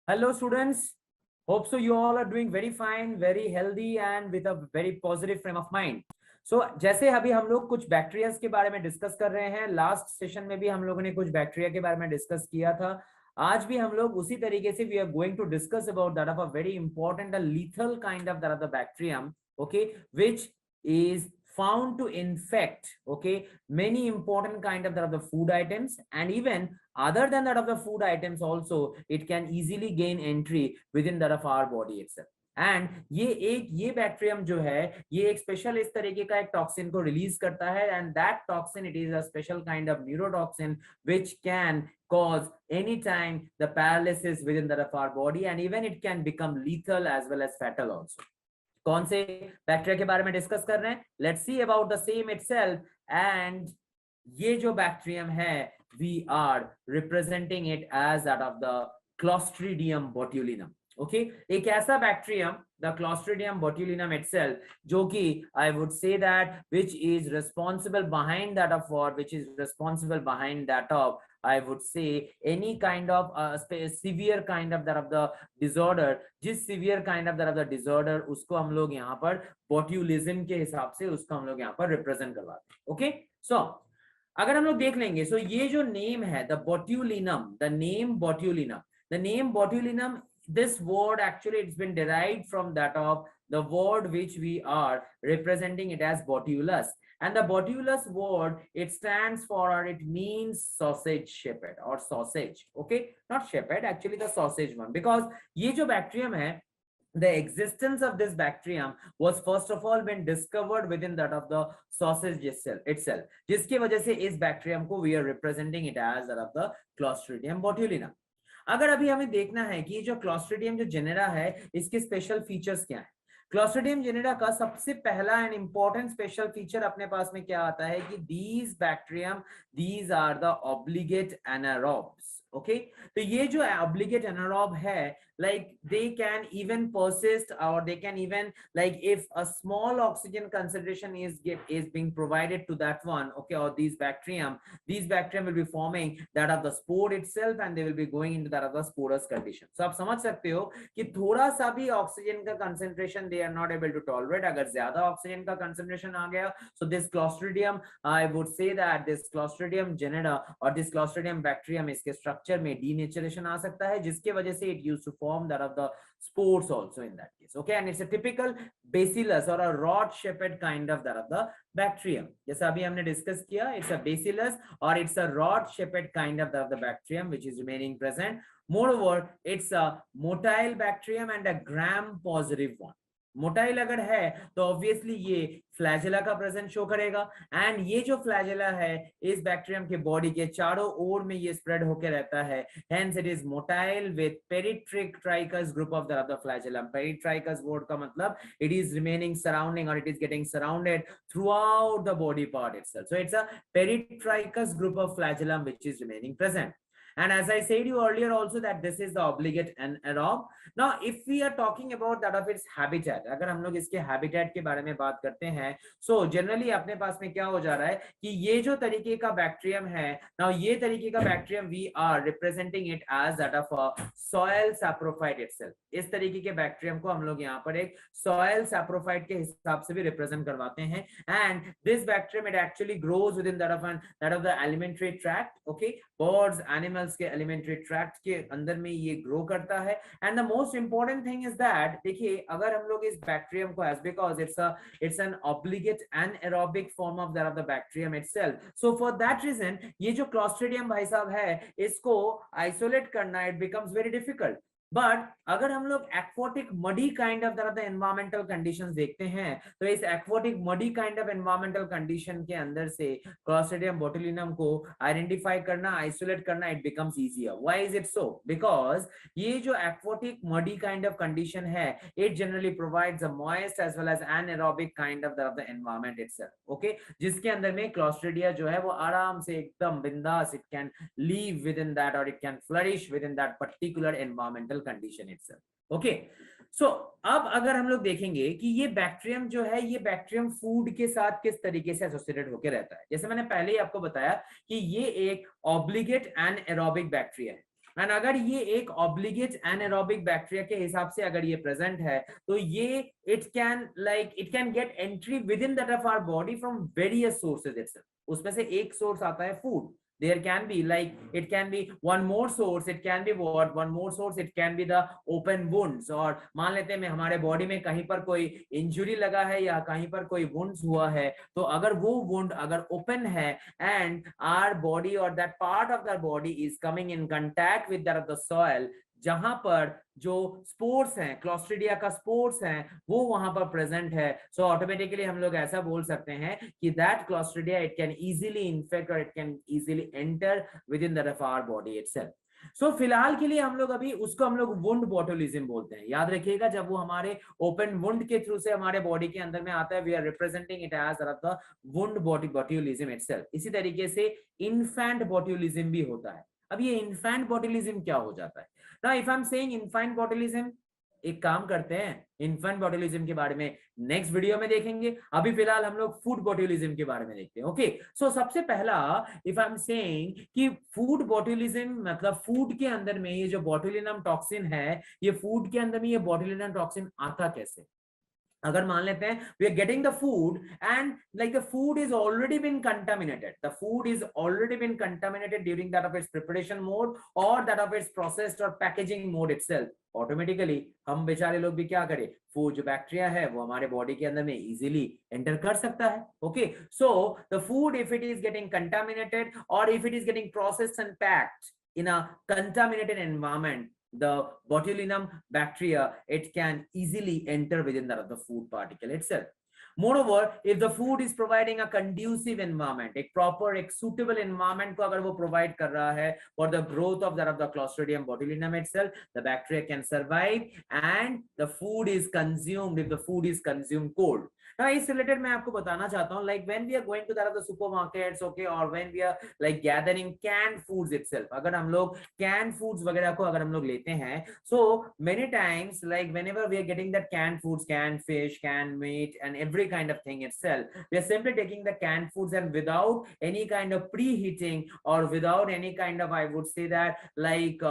Hello students, hope so you all are doing very fine, very healthy and with a very positive frame of mind. So जैसे अभी हम लोग कुछ bacteria के बारे में डिस्कस कर रहे हैं, लास्ट सेशन में भी हम लोगों ने कुछ बैक्टीरिया के बारे में डिस्कस किया था। आज भी हम लोग उसी तरीके से we are going to discuss about that of a very important lethal kind of that of the bacterium, okay, which is found to infect, okay, many important kind of the food items, and even other than that of the food items also it can easily gain entry within that of our body itself. And ये bacterium जो है ये एक special इस तरीके का एक toxin को रिलीज करता है, and that toxin it is a special kind of neurotoxin which can cause anytime the paralysis within the of our body, and even it can become lethal as well as fatal also. कौन से bacteria के बारे में discuss कर रहे हैं? Let's see about the same itself. And ये जो बैक्टीरियम है we are representing it as that of the clostridium botulinum. Okay, एक ऐसा bacterium the clostridium botulinum itself जो कि I would say that which is responsible behind that of what, which is responsible behind that of I would say any kind of severe kind of that of the disorder, जिस severe kind of that of the disorder उसको हम लोग यहाँ पर botulism के हिसाब से उसको हम लोग यहाँ पर represent करवाते हैं। ओके, so अगर हम लोग देख लेंगे, so ये जो name है the botulinum, the name botulinum, this word actually it's been derived from that of the word which we are representing it as botulus. And the botulus word, it stands for, or it means sausage shepherd or sausage. Okay, not shepherd, actually the sausage one, because ये जो bacterium है, the existence of this bacterium was first of all been discovered within that of the sausage itself, जिसकी वजह से इस bacterium को we are representing it as that of the Clostridium botulinum. अगर अभी हमें देखना है कि ये जो क्लॉस्ट्रीडियम जो जेनेरा है इसके स्पेशल फीचर्स क्या है, क्लॉस्ट्रीडियम जेनेरा का सबसे पहला एंड इंपॉर्टेंट स्पेशल फीचर अपने पास में क्या आता है कि these bacterium these are the obligate anaerobes. Okay, तो ये जो ऑब्लिगेट एनारोब है, like they can even persist, or they can even, like if a small oxygen concentration is being provided to that one, okay, or these bacterium will be forming that of the spore itself, and they will be going into that of the sporous condition. So आप समझ सकते हो कि थोड़ा सा भी oxygen का concentration they are not able to tolerate. अगर ज्यादा ऑक्सीजन का concentration आ गया, so this clostridium, I would say that this clostridium genera or this clostridium bacterium इसके structure में denaturation आ सकता है, जिसके वजह से it used to form that of the spores also in that case. Okay, and it's a typical bacillus or a rod shaped kind of that of the bacterium. जैसा अभी हमने discuss किया, it's a bacillus or it's a rod shaped kind of the bacterium which is remaining present. Moreover, it's a motile bacterium and a gram positive one. Motile अगर है तो obviously ये flagella का presence show करेगा, and ये जो flagella है इस बैक्टीरियम के बॉडी के चारों ओर में ये स्प्रेड होकर रहता है, hence it is motile with peritrichous group of the flagellum. Peritrichous word का मतलब इट इज रिमेनिंग सराउंडिंग और it is getting surrounded throughout the body part itself, so it's a peritrichous group of flagellum which is remaining present. And as I said you earlier also that this is the obligate anaerobe. Now if we are talking about that of its habitat, अगर हम लोग इसके habitat के बारे में बात करते हैं, so generally अपने पास में क्या हो जा रहा है कि ये जो तरीके का बैक्टीरियम है, now ये तरीके का bacterium we are representing it as that of a soil saprophyte itself. इस तरीके के बैक्टीरियम को हम लोग यहाँ पर एक soil saprophyte के हिसाब से भी represent करवाते हैं, and this bacterium it actually grows within that of the alimentary tract. Okay, birds, animals के एलिमेंट्री ट्रैक्ट के अंदर में ये ग्रो करता है। And the most important thing is that, देखिए अगर हम लोग इस बैक्टीरियम को as because it's an obligate anaerobic form of the bacterium itself, so for that reason ये जो क्लॉस्ट्रीडियम भाई साहब है इसको आइसोलेट करना it becomes very difficult. But अगर हम लोग aquatic muddy kind of the environmental conditions देखते हैं तो इस aquatic muddy kind of environmental condition के अंदर से क्लॉस्ट्रीडियम बोटुलिनम को आइडेंटिफाई करना, आइसोलेट करना it becomes easier. Why is it so? Because ये जो aquatic muddy kind of condition है it generally provides a moist as well as anaerobic kind of the environment itself, okay, जिसके अंदर में क्लॉस्ट्रीडिया जो है वो आराम से एकदम बिंदास it can live within that और it can flourish within that particular environmental condition itself. Okay, so अब अगर हम लोग देखेंगे कि ये बैक्टीरियम जो है ये बैक्टीरियम फूड के साथ किस तरीके से एसोसिएटेड होकर रहता है, जैसे मैंने पहले ही आपको बताया कि ये एक ऑब्लिगेट एनाएरोबिक बैक्टीरिया है। एंड अगर ये एक ऑब्लिगेट एनारोबिक बैक्टीरिया के हिसाब से अगर ये प्रेजेंट है तो ये it can get entry within that of our body from various sources itself. उसमें से एक सोर्स आता है food, there can be it can be one more source, it can be one more source, it can be the open wounds। और मान लेते हैं हमारे बॉडी में कहीं पर कोई इंजुरी लगा है या कहीं पर कोई वुंड्स हुआ है, तो अगर वो वुंड अगर ओपन है एंड आवर बॉडी और that part of the body is coming in contact with that of the soil, जहां पर जो स्पोर्स हैं, क्लोस्ट्रीडिया का स्पोर्स हैं, वो वहां पर प्रेजेंट है, सो ऑटोमेटिकली हम लोग ऐसा बोल सकते हैं कि that clostridia it can easily infect और it can easily enter within the our body itself. So फिलहाल के लिए हम लोग अभी उसको हम लोग वुंड बॉटुलिज्म बोलते हैं। याद रखिएगा, जब वो हमारे ओपन वुंड के थ्रू से हमारे बॉडी के अंदर में आता है, we are representing it as the wound botulism itself. इसी तरीके से इन्फेंट बॉटुलिज्म भी होता है। अब ये इन्फेंट बॉटुलिज्म क्या हो जाता है? Now if I am saying infant botulism, एक काम करते हैं, इन्फेंट बॉटुलिज्म के बारे में नेक्स्ट वीडियो में देखेंगे। अभी फिलहाल हम लोग फूड बॉटुलिज्म के बारे में देखते हैं। ओके, सो सबसे पहला इफ आई एम सेइंग कि फूड बॉटुलिज्म मतलब फूड के अंदर में ये जो बॉटुलिनम टॉक्सिन है, ये फूड के अंदर में ये बॉटुलिनम टॉक्सिन आता कैसे? अगर मान लेते हैं we are getting the food and like the food is already been contaminated, the food is already been contaminated during that of its preparation mode or that of its processed or packaging mode itself, automatically हम बेचारे लोग भी क्या करें, food जो bacteria है वो हमारे बॉडी के अंदर में इजीली एंटर कर सकता है। Okay, so the food if it is getting contaminated और if it is getting processed and packed in a contaminated environment, the botulinum bacteria it can easily enter within the food particle itself। Moreover, if the food is providing a conducive environment, एक proper एक suitable environment को अगर वो provide कर रहा है for the growth of the Clostridium botulinum itself, the bacteria can survive and the food is consumed if the food is consumed cold। Now इस related मैं आपको बताना चाहता हूँ, like when we are going to the supermarkets, okay, or when we are like gathering canned foods itself, अगर हम लोग canned foods वगैरह को अगर हम लोग लेते हैं, so many times like whenever we are getting that canned foods, canned fish, canned meat and every kind of thing itself, we are simply taking the canned foods and without any kind of preheating or without any kind of, I would say that like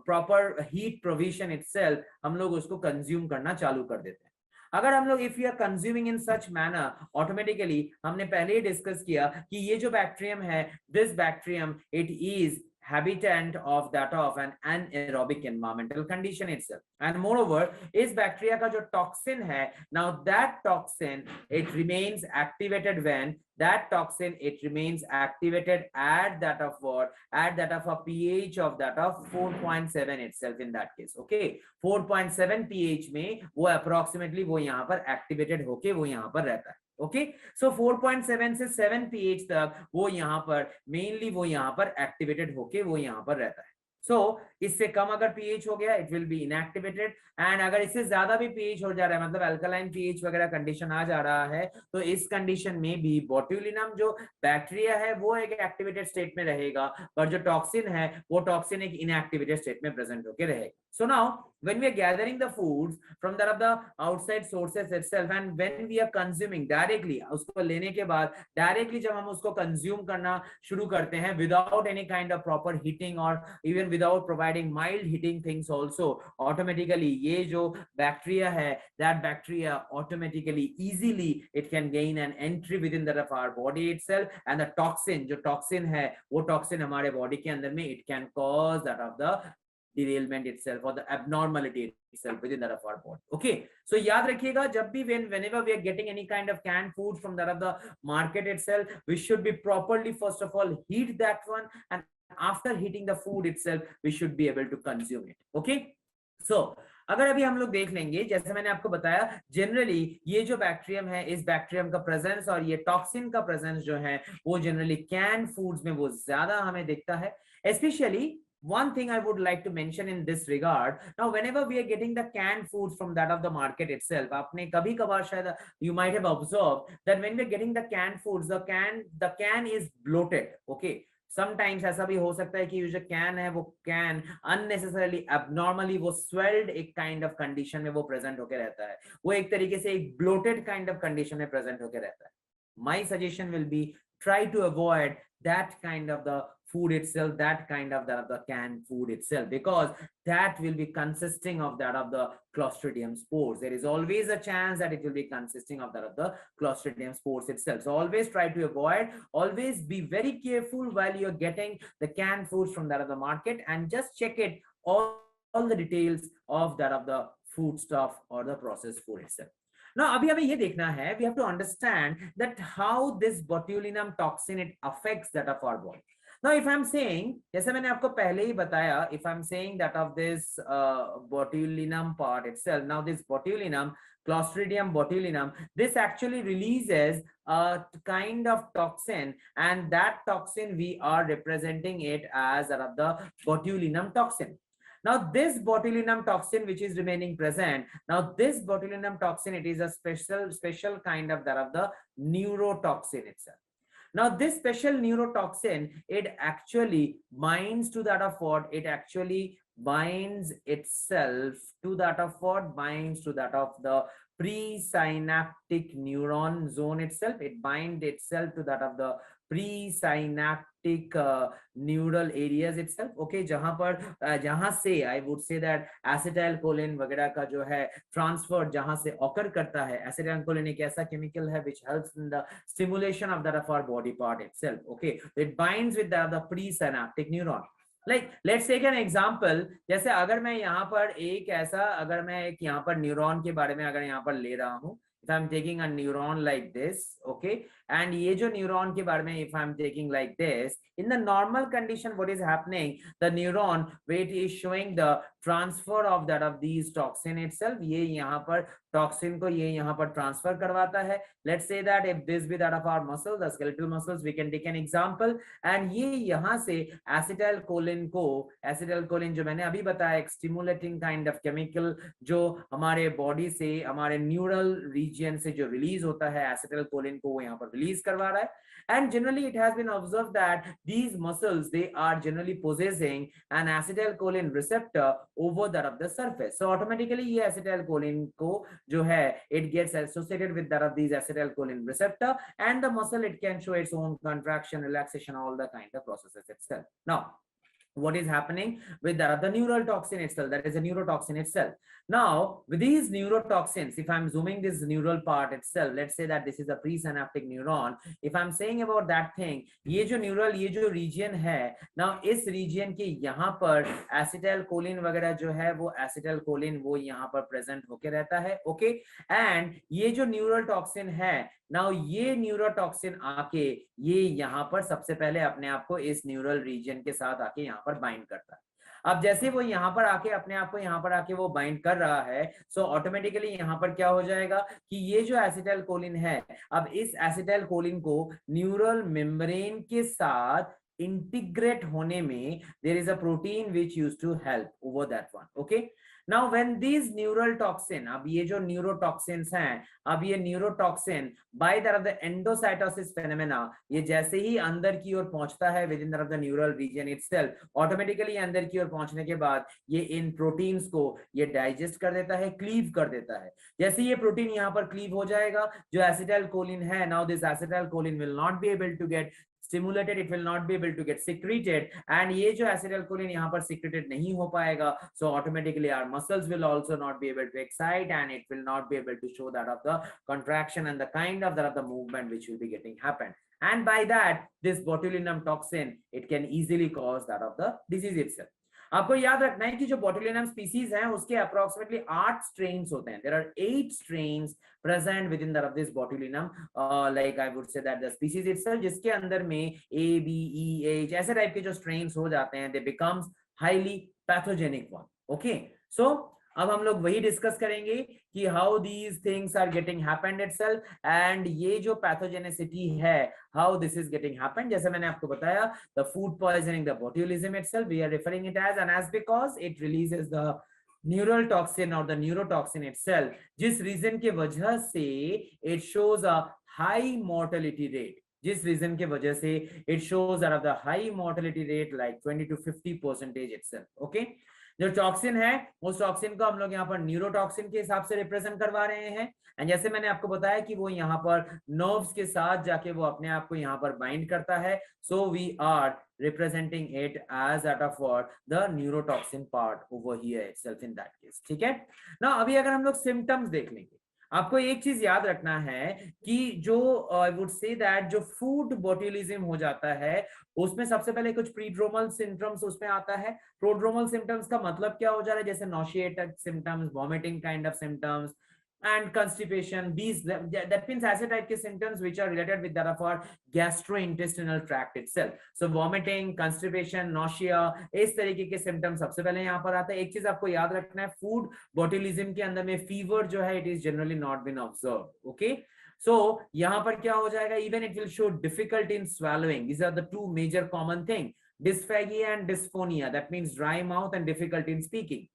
proper heat provision itself, हम लोग उसको consume करना चालू कर देते हैं। अगर हम लोग if you are consuming in such manner, automatically हमने पहले ही डिस्कस किया कि ये जो बैक्टीरियम है, this bacterium it is habitant of that of an anaerobic environmental condition itself, and moreover इस बैक्टीरिया का जो टॉक्सिन है, now that toxin it remains activated when that toxin it remains activated at that of what, at that of a pH of that of 4.7 itself in that case। okay, 4.7 pH में वो approximately वो यहाँ पर activated होके वो यहाँ पर रहता है। ओके, सो 4.7 से 7 pH तक वो यहाँ पर मेनली वो यहाँ पर एक्टिवेटेड होके वो यहाँ पर रहता है। सो इससे कम अगर pH हो गया it will be inactivated, and अगर इससे ज्यादा भी pH हो जा रहा है, मतलब अल्कलाइन pH वगैरह कंडीशन आ जा रहा है, तो इस कंडीशन में भी बोट्यूलिनम जो बैक्टीरिया है वो एक एक्टिवेटेड स्टेट में रहेगा, पर जो टॉक्सिन है वो टॉक्सिन एक इनएक्टिवेटेड स्टेट में प्रेजेंट होकर रहेगा। So now when we are gathering the foods from the outside sources itself and when we are consuming directly, उसको लेने के बाद directly जब हम उसको consume करना शुरू करते हैं without any kind of proper heating or even without providing mild heating things also, automatically ये जो bacteria है, that bacteria automatically easily it can gain an entry within the of our body itself, and the toxin जो toxin है वो toxin हमारे body के अंदर में it can cause that of the derailment itself or the abnormality itself within that of our body। okay, so याद रखिएगा, जब भी whenever we are getting any kind of canned food from that of the market itself, we should be properly first of all heat that one, and after heating the food itself we should be able to consume it। okay, so अगर अभी हम लोग देख लेंगे, जैसे मैंने आपको बताया जनरली ये जो बैक्टीरियम है, इस बैक्टीरियम का प्रेजेंस और ये टॉक्सिन का प्रेजेंस जो है वो जनरली कैन फूड्स में वो ज्यादा हमें दिखता है। Specially one thing I would like to mention in this regard, now whenever we are getting the canned foods from that of the market itself, आपने कभी कभार शायद you might have observed that when we are getting the canned foods, the can is bloated। okay, sometimes ऐसा भी हो सकता है कि जो कैन है वो कैन unnecessarily abnormally वो swelled एक kind of condition में वो present होके रहता है, वो एक तरीके से एक bloated kind of condition में present होके रहता है। My suggestion will be try to avoid that kind of the food itself, that kind of the canned food itself, because that will be consisting of that of the Clostridium spores. There is always a chance that it will be consisting of that of the Clostridium spores itself. So always try to avoid, always be very careful while you're getting the canned foods from that of the market, and just check it all the details of that of the food stuff or the processed food itself. Now अभी हमें ये देखना है, we have to understand that how this botulinum toxin it affects that of our body. Now if I'm saying, जैसे मैंने आपको पहले ही बताया, if I'm saying that of this botulinum part itself, now this botulinum, Clostridium botulinum, this actually releases a kind of toxin, and that toxin we are representing it as that of the botulinum toxin. Now this botulinum toxin which is remaining present, now this botulinum toxin, it is a special kind of that of the neurotoxin itself. Now this special neurotoxin, it actually binds to that of what? It actually binds itself to that of what? Binds to that of the presynaptic neuron zone itself. It binds itself to that of the presynaptic neural areas itself. Okay, जहां से I would say that acetylcholine वगैरह का जो है transfer जहां से occur करता है. Acetylcholine एक ऐसा chemical है which helps in the stimulation of that of our body part itself. Okay, it binds with the presynaptic neuron. Like let's take an example, जैसे अगर मैं यहाँ पर एक ऐसा, अगर मैं एक यहाँ पर न्यूरॉन के बारे में अगर यहाँ पर ले रहा हूँ, if I'm taking a neuron like this, okay, and ये जो न्यूरॉन के बारे में if I'm taking like this, in the normal condition what is happening, the neuron weight is showing the transfer of that of these toxin itself. ये यहाँ पर toxin को ये यहाँ पर ट्रांसफर करवाता है. Let's say that if this be that of our muscle, the skeletal muscles, we can take an example, and ये यहाँ से acetylcholine को, acetylcholine जो मैंने अभी बताया एक stimulating kind of chemical जो हमारे बॉडी से हमारे न्यूरल रीजन से जो रिलीज होता है, acetylcholine को वो यहाँ पर रिलीज करवा रहा है. And generally it has been observed that these muscles, they are generally possessing an acetylcholine receptor over that of the surface. So automatically ये acetylcholine को जो है it gets associated with that of these acetylcholine receptor, and the muscle it can show its own contraction, relaxation, all the kind of processes itself. Now what is happening with that of the neural toxin itself, that is a neurotoxin itself. Now with these neurotoxins, if I'm zooming this neural part itself, let's say that this is a presynaptic neuron, if I'm saying about that thing, ये जो neural ये जो region है, now इस region के यहाँ पर acetylcholine वगैरह जो है वो acetylcholine वो यहाँ पर present होके रहता है. Okay, and ये जो neural toxin है, now ये neurotoxin आके ये यहाँ पर सबसे पहले अपने आप को इस न्यूरल रीजन के साथ आके यहाँ पर बाइंड करता है. अब जैसे वो यहाँ पर आके अपने आप को यहाँ पर आके वो बाइंड कर रहा है, सो ऑटोमेटिकली यहाँ पर क्या हो जाएगा कि ये जो एसिटाइलकोलिन है, अब इस एसिटाइलकोलिन को न्यूरल मेम्ब्रेन के साथ इंटीग्रेट होने में there is a protein which used to help over that one. Okay, Now when these neural toxin, अब ये जो neurotoxins हैं, अब ये neurotoxin by the endocytosis phenomena, ये जैसे ही अंदर की ओर पहुंचता है within the neural region itself, automatically अंदर की ओर पहुंचने के बाद ये इन proteins को ये digest कर देता है, cleave कर देता है. जैसे ये protein यहाँ पर cleave हो जाएगा, जो acetylcholine है, now this acetylcholine will not be able to get stimulated, it will not be able to get secreted, and ये जो acetylcholine यहाँ पर secreted नहीं हो पाएगा, so automatically our muscles will also not be able to excite, and it will not be able to show that of the contraction and the kind of that of the movement which will be getting happen, and by that this botulinum toxin it can easily cause that of the disease itself. आपको याद रखना है कि जो botulinum species हैं उसके approximately 8 strains होते हैं. There are 8 strains present within the this botulinum, like I would say that the species itself, जिसके अंदर में A, B, E, H ऐसे टाइप के जो स्ट्रेन्स हो जाते हैं, they becomes highly pathogenic one. Okay, so अब हम लोग वही डिस्कस करेंगे कि how these things are getting happened itself, and ये जो पैथोजेनिसिटी है how this is getting happened. जैसे मैंने आपको बताया, the food poisoning, the botulism itself, we are referring it as, and as because it releases the neural toxin और the neurotoxin itself, जिस reason के वजह से it shows a high mortality rate, जिस रीजन के वजह से it shows the high mortality rate like 20 to 50% itself. Okay, जो टॉक्सिन है उस टॉक्सिन को हम लोग यहाँ पर न्यूरोटॉक्सिन के हिसाब से रिप्रेजेंट करवा रहे हैं। एंड जैसे मैंने आपको बताया कि वो यहाँ पर नर्व्स के साथ जाके वो अपने आप को यहाँ पर बाइंड करता है। So we are representing it as that for the neurotoxin part over here itself in that case. ठीक है ना। अभी अगर हम लोग सिम्टम्स देख लेंगे, आपको एक चीज याद रखना है कि जो आई वुड से दैट जो फूड बोट्यूलिज्म हो जाता है उसमें सबसे पहले कुछ प्रीड्रोमल सिम्टम्स उसमें आता है। प्रोड्रोमल सिम्टम्स का मतलब क्या हो जा रहा है, जैसे nauseated symptoms, vomiting kind of symptoms and constipation. These that means ऐसे type के symptoms which are related with that of our gastrointestinal tract itself. So vomiting, constipation, nausea, इस तरीके के symptoms सबसे पहले यहाँ पर आता है। एक चीज आपको याद रखना है, food botulism के अंदर में fever जो है it is generally not been observed. Okay. So यहाँ पर क्या हो जाएगा, even it will show difficulty in swallowing. These are the two major common thing. Dysphagia and dysphonia. That means dry mouth and difficulty in speaking.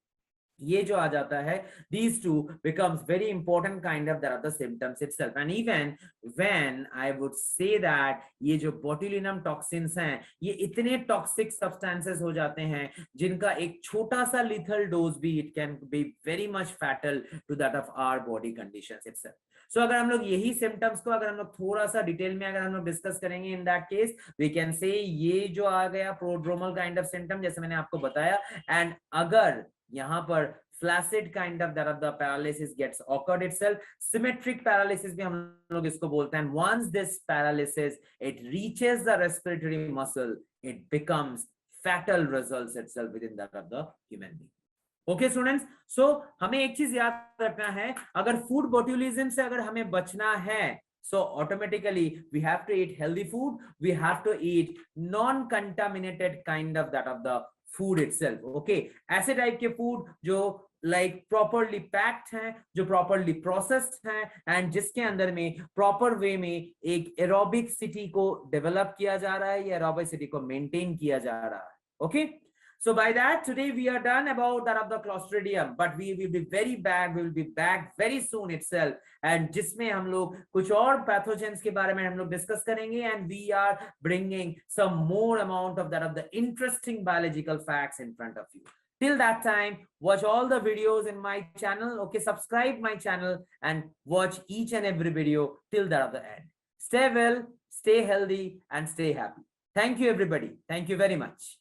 ये जो आ जाता है, these two becomes very important kind of that are the symptoms itself. And even when I would say that ये जो botulinum toxins हैं ये इतने toxic substances हो जाते हैं जिनका एक छोटा सा lethal dose भी it can be very much fatal to that of our body conditions itself. So अगर हम लोग यही symptoms को अगर हम लोग थोड़ा सा डिटेल में अगर हम लोग डिस्कस करेंगे, in that case we can say ये जो आ गया prodromal kind of symptom जैसे मैंने आपको बताया। and अगर यहाँ पर flaccid kind of that of the paralysis gets occurred itself, symmetric paralysis भी हम लोग इसको बोलते हैं। once this paralysis it reaches the respiratory muscle, it becomes fatal results itself within that of the human being. Okay students, so हमें एक चीज याद रखना है, अगर फूड बोट्यूलिज्म से अगर हमें बचना है, so automatically we have to eat healthy food, we have to eat non contaminated kind of that of the food itself. okay, ऐसे टाइप के फूड जो लाइक प्रॉपरली पैक्ड हैं, जो प्रॉपरली प्रोसेस्ड हैं एंड जिसके अंदर में प्रॉपर वे में एक एरोबिक सिटी को डेवलप किया जा रहा है या एरोबिक सिटी को मेंटेन किया जा रहा है। Okay, so by that today we are done about that of the Clostridium, but we will be we will be back very soon itself, and जिसमें हम लोग कुछ और pathogens के बारे में हम लोग डिस्कस करेंगे, and we are bringing some more amount of that of the interesting biological facts in front of you. Till that time, watch all the videos in my channel. Okay, subscribe my channel and watch each and every video till that of the end. Stay well, stay healthy, and stay happy. Thank you everybody. Thank you very much.